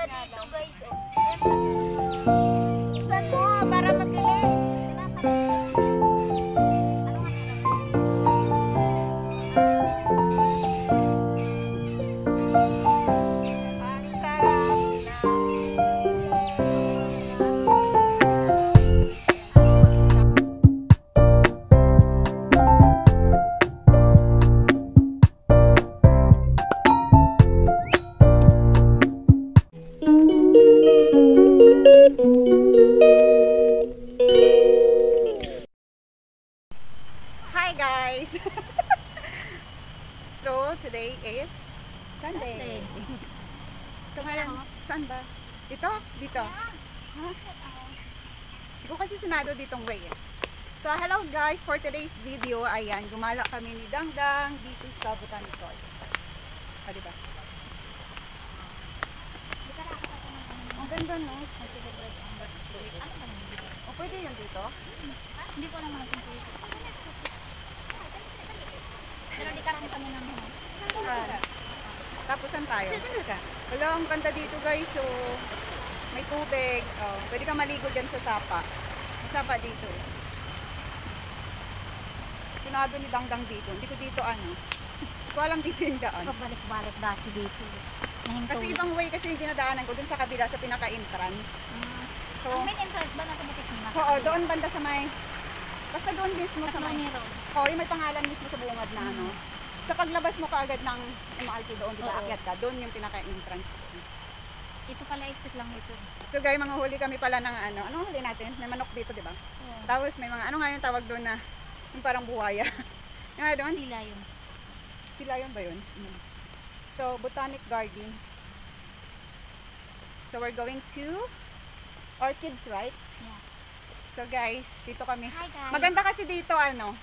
dito guys. Isan mo para mabilis. Hi guys! So today is Sunday. So ngayon, saan ba? Dito? Dito? Huh? Hindi ko kasi sunado ditong way eh. So hello guys, for today's video, ayan, gumala kami ni Dangdang dito sa Botanical. Diba? Ang ganda no? O pwede yun dito? Hindi ko naman kung pwede. Pero di kami namin. Tapos saan tayo? Wala, ang ganda dito guys. So, may tubig. Oh, pwede ka maligo dyan sa sapa. May sapa dito. Sinado ni Dangdang dito. Hindi ko dito ano. Hindi ko alam dito yung daan. Balik-balik dati dito. Kasi ibang way kasi yung dinadaanan ko dun sa kabila sa pinaka-entrance. So, ang main entrance ba nasa butik ni Mata? oo, doon banda sa may... Basta doon mismo sa may... Road. Oo, yung may pangalan mismo sa bungad na ano. Sa paglabas mo kaagad ng MRT doon, di ba? Akyat ka, doon yung pinaka-entrance. Ito pala exit lang ito. So guys, mga huli kami pala ng ano. Anong huli natin? May manok dito, di ba? Tapos may mga, ano nga yung tawag doon na, yung parang buhaya. Yung nga doon? Sila yun. Sila yun ba yun? So, Botanic Garden. So we're going to Orchids, right? Yeah. So guys, dito kami. Hi guys. Maganda kasi dito ano,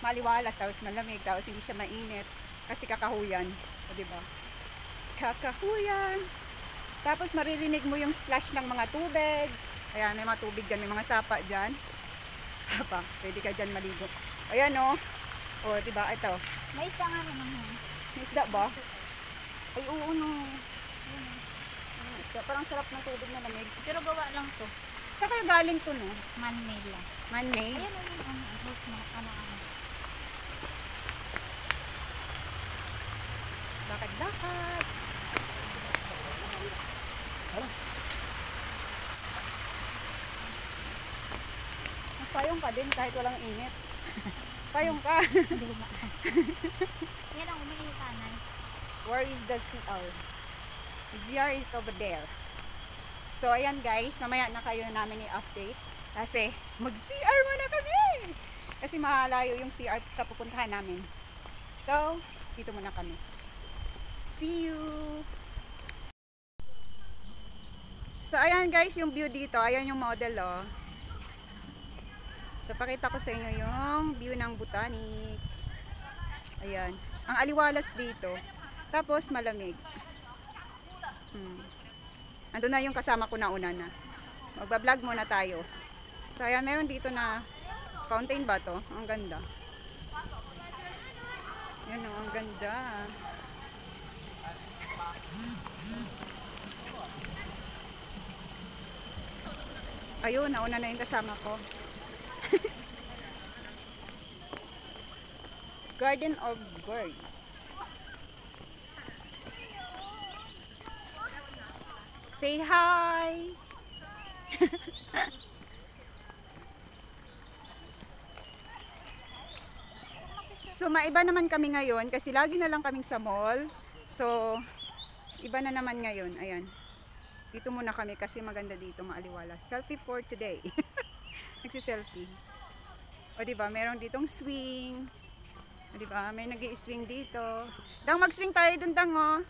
maliwalas, tapos malamig, tapos hindi siya mainit kasi kakahuyan, o diba? Kakahuyan. Tapos maririnig mo yung splash ng mga tubig. Ayan, may mga tubig dyan, may mga sapa dyan. Sapa, pwede ka dyan maligo. Ayan o. O, diba? Ito. May isda nga naman. May isda ba? Ay, oo no. Isda. Parang sarap ng tubig na lamig. Pero gawa lang to. Saan kayo galing to no? Man-made lang. Man-made? Ayan o yung house mo. Ano-ano. Lakad-lakad. Payong ka din kahit walang init. Payong ka. Yan ang umiihanan. Where is the CR? CR is over there. So ayan guys, mamaya na kayo namin i-update. Kasi mag-CR muna kami. Kasi malayo yung CR sa pupuntahan namin. So, dito muna kami. See you! So ayan guys, yung view dito. Ayan yung model oh. So pakita ko sa inyo yung view ng Botanic. Ayan. Ang aliwalas dito. Tapos malamig. Andun na yung kasama ko na una na. Magbablog muna tayo. So ayan, meron dito na fountain ba to? Ang ganda. Yan o, ang ganda. Ayun, nauna na yung kasama ko. Garden of Birds. Say hi! So maiba naman kami ngayon kasi lagi na lang kaming sa mall. So iba na naman ngayon. Ayan. Dito muna kami kasi maganda dito, maaliwala. Selfie for today. Nagsi-selfie. O diba, meron ditong swing. O diba, may nag-i-swing dito. Dang, mag-swing tayo dun, Dang, oh.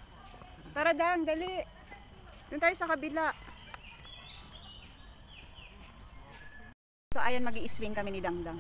Tara, Dang, dali. Dun tayo sa kabila. So ayan, mag-i-swing kami ni Dangdang.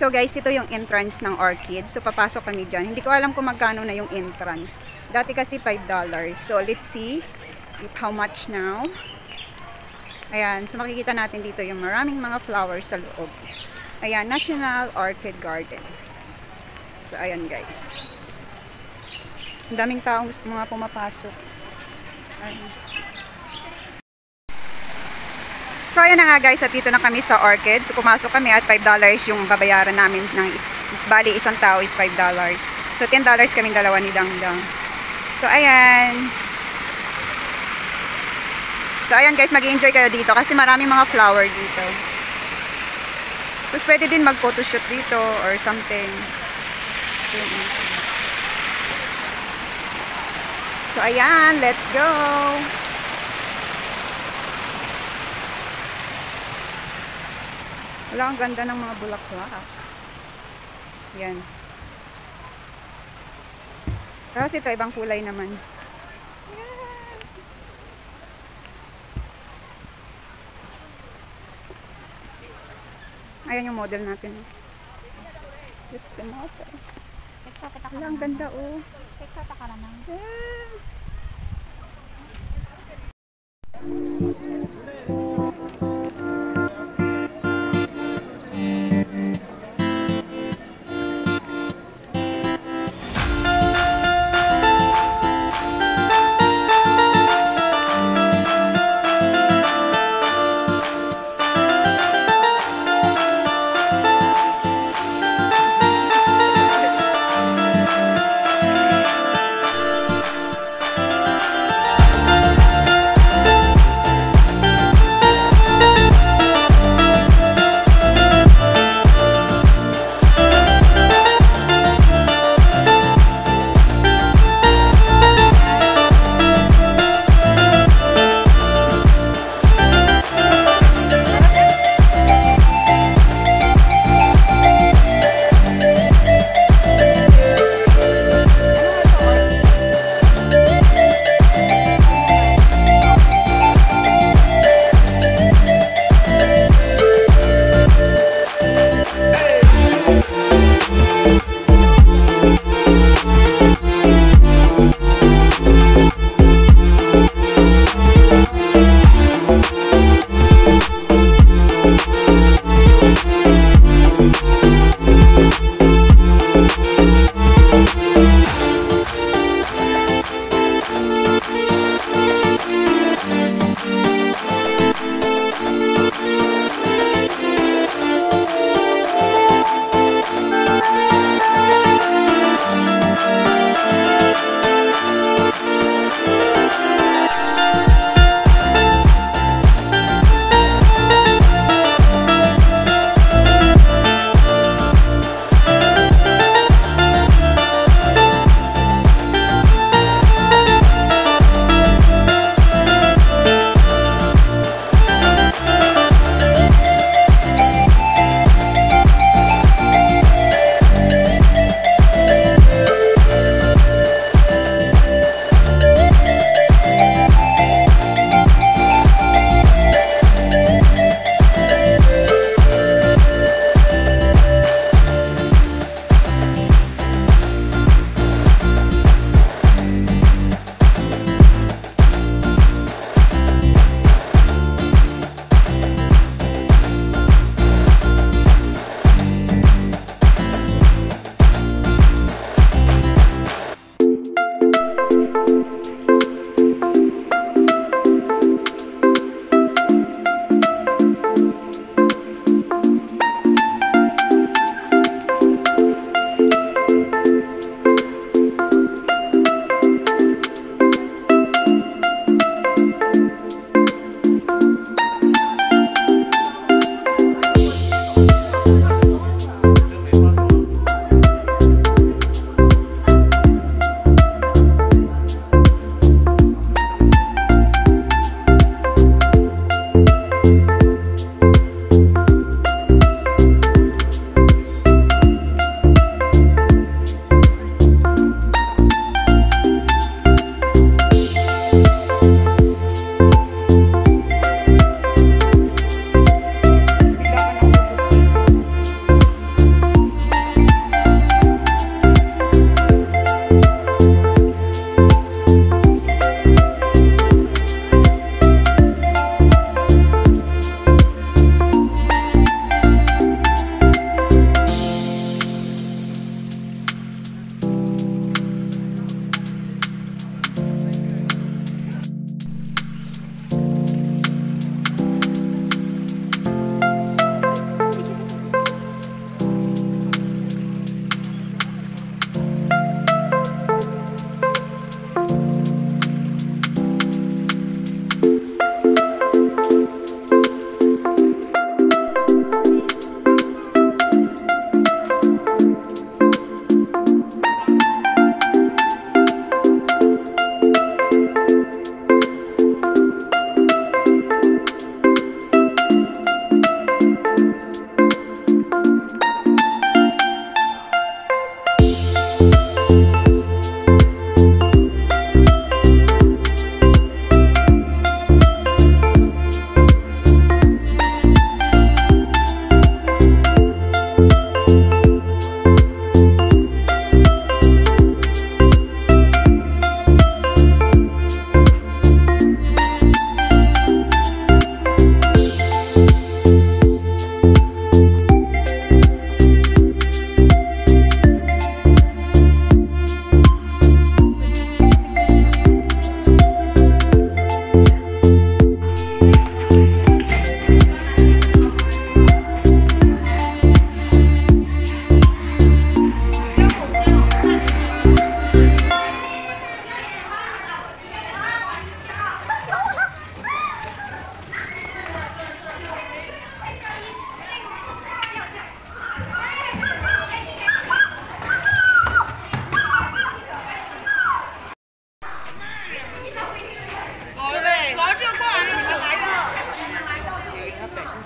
So guys, ito yung entrance ng orchid. So papasok kami dyan. Hindi ko alam kung magkano na yung entrance. Dati kasi $5. So let's see if how much now. Ayan, so makikita natin dito yung maraming mga flowers sa loob. Ayan, National Orchid Garden. So ayan guys. Ang daming taong mga pumapasok. Ayan. So ayan na nga guys, at dito na kami sa orchid. So pumasok kami at $5 yung babayaran namin ng bali isang tao is $5. So $10 kaming dalawa ni Dangdang. So ayan. So ayan guys, mag-enjoy kayo dito kasi maraming mga flower dito. Tapos pwede din mag-photoshoot dito or something. So ayan, let's go! Wala, ang ganda ng mga bulaklak. Yan. Tapos ito, ibang kulay naman. Ayan yung model natin. That's the model. Wala, ang ganda oh. Yeah.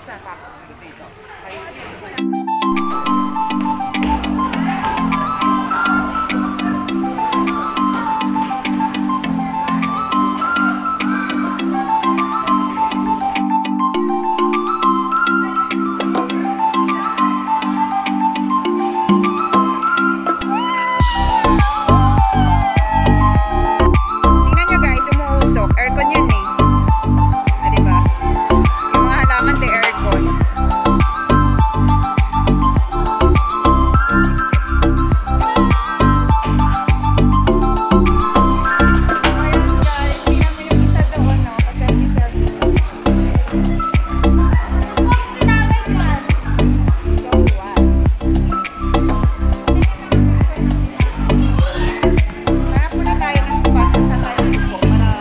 Tingnan nyo guys, umuusok. Aircon yun eh. Ah, diba? Yung mga halaman de aircon. Ayan guys, tingnan mo yung isa doon, no? Paselfie-selfie. So what? Hanap muna tayo ng spot kung saan tayo upo para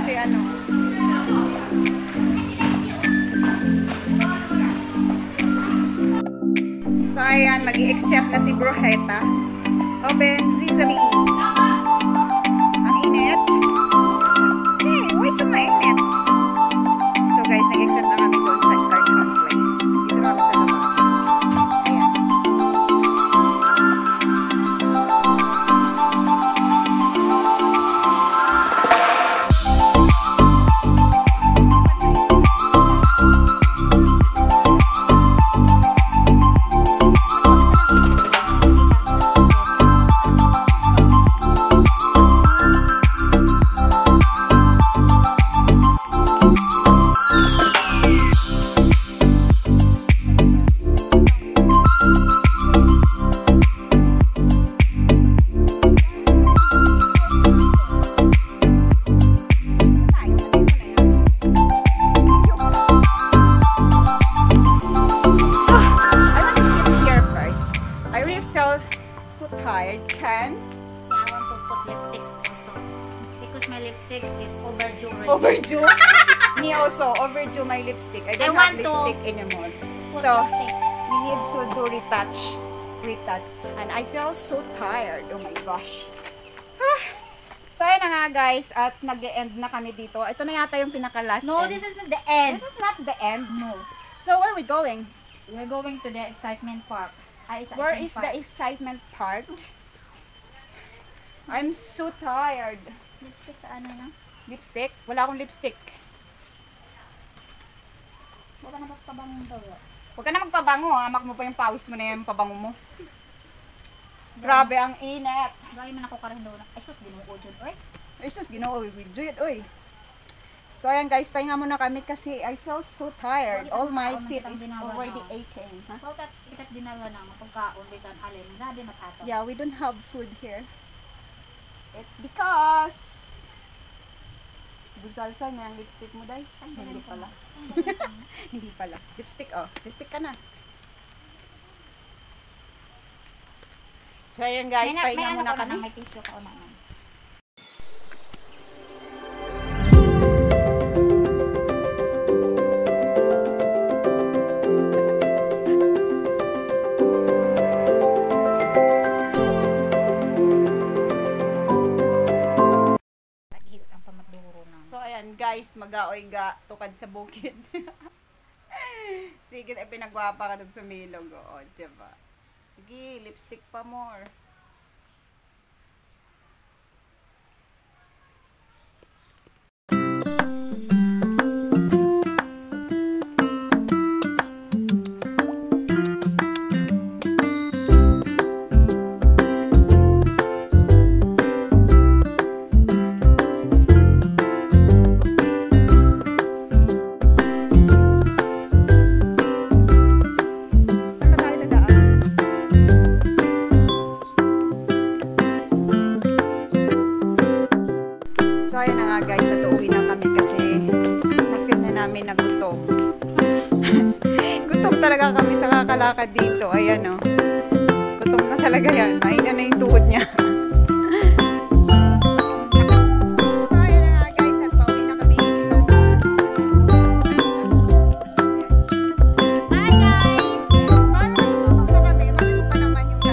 si ano. So ayan, mag-i-accept na si Brujeta. Open, Zizabi. Ang init. Hey, why so mainit? So guys, nag-accept na kami doon sa Carcon Place. Dito na kami sa labas. Ayan. So, I want to sit here first. I really felt so tired. Can? Yeah, I want to put lipsticks also. Because my lipsticks is overdue already. Overdue? Me also, overdue my lipstick. I don't I have want to lipstick anymore. Put So, lipstick. we need to do retouch. And I feel so tired. Oh my gosh. So, yun na nga guys. At nag-e-end na kami dito. Ito na yata yung pinaka-last No, end. this is not the end. This is not the end. No. So, where are we going? We're going to the excitement park. Where is the excitement part? I'm so tired. Lipstick ano na? Lipstick? Wala akong lipstick. Baka na magpabangong daw. Huwag ka na magpabango. Hamak mo pa yung pawis mo na yung pabango mo. Grabe ang init. Gawin man ako karin daw na. Ay sus, ginuod yun. Oy. Ay sus, ginoo. Enjoy it, oy. So ayan guys, pahinga muna kami kasi I feel so tired. All my feet is already aching. Huh? Bakit ikat dinala na mapagkaon bisan alin. Grabe matato. Yeah, we don't have food here. It's because busalsa niya ang lipstick mo, day. Hindi pala. Hindi pala. Lipstick, oh. Lipstick ka na. So ayan guys, pahinga muna kami. May tissue ka na. So ayan guys, mag-aoy ga tukad sa bukid. Sige, ay pinagwapa ka dun sa milog. Oo, diba? Sige, lipstick pa more. Saan na tayo dadaan? So ayun na nga guys, at uuwi na kami kasi na-feel na namin na gutom. Gutom talaga kami sa kakalakad dito. Ayan o. Gutom na talaga yan. Mahina na yung tuhod niya. So ayun na nga guys, at pauwi na kami dito. Bye guys! Paano gutom na kami? Bakit pa naman yung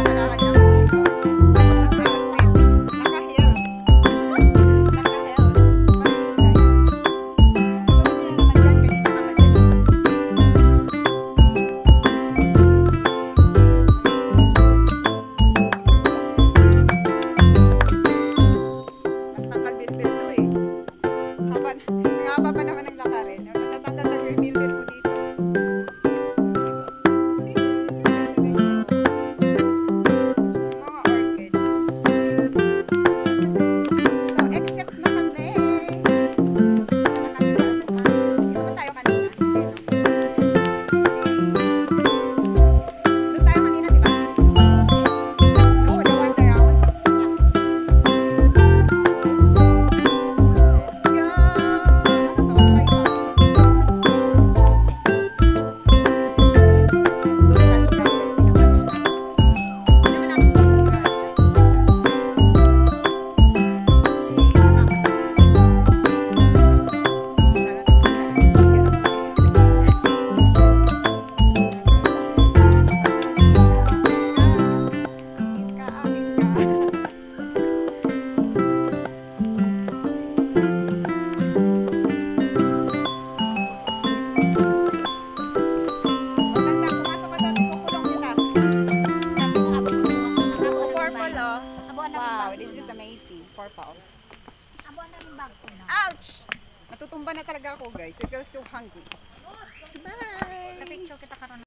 So, bye! Kapicture kita karon.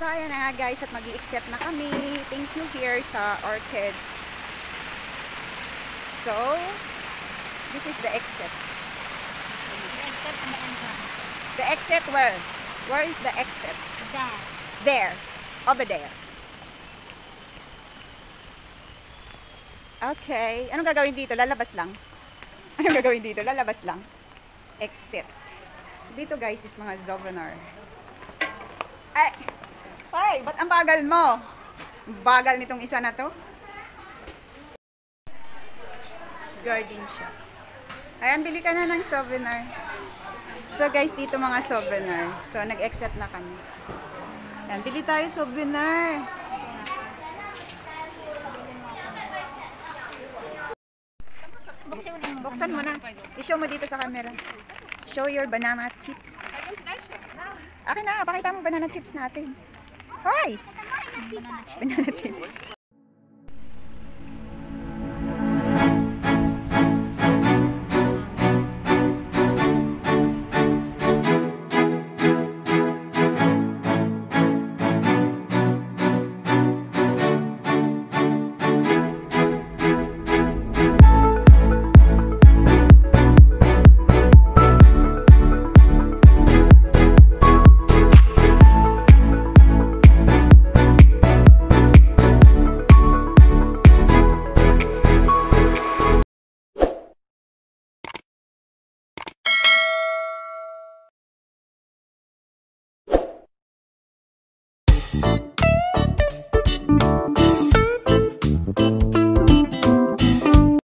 So, ayan na nga guys, at mag-i-exit na kami. Thank you here sa Orchids. So, this is the exit. Except on the entrance. The exit where? Where is the exit? There. There. Over there. Okay. Anong gagawin dito? Lalabas lang. Anong gagawin dito? Lalabas lang. Exit. So, dito guys is mga souvenir. Ay! Ay! Ba't ang bagal mo? Ang bagal nitong isa na to? Garden shop. Ayan, bili ka na ng souvenir. So guys, dito mga souvenir. So, nag-exit na kami. Ayan, bili tayo souvenir. Buksan mo na. I-show mo dito sa camera. Show your banana chips. Akin na, pakita mo banana chips natin. Hoy! Banana chips.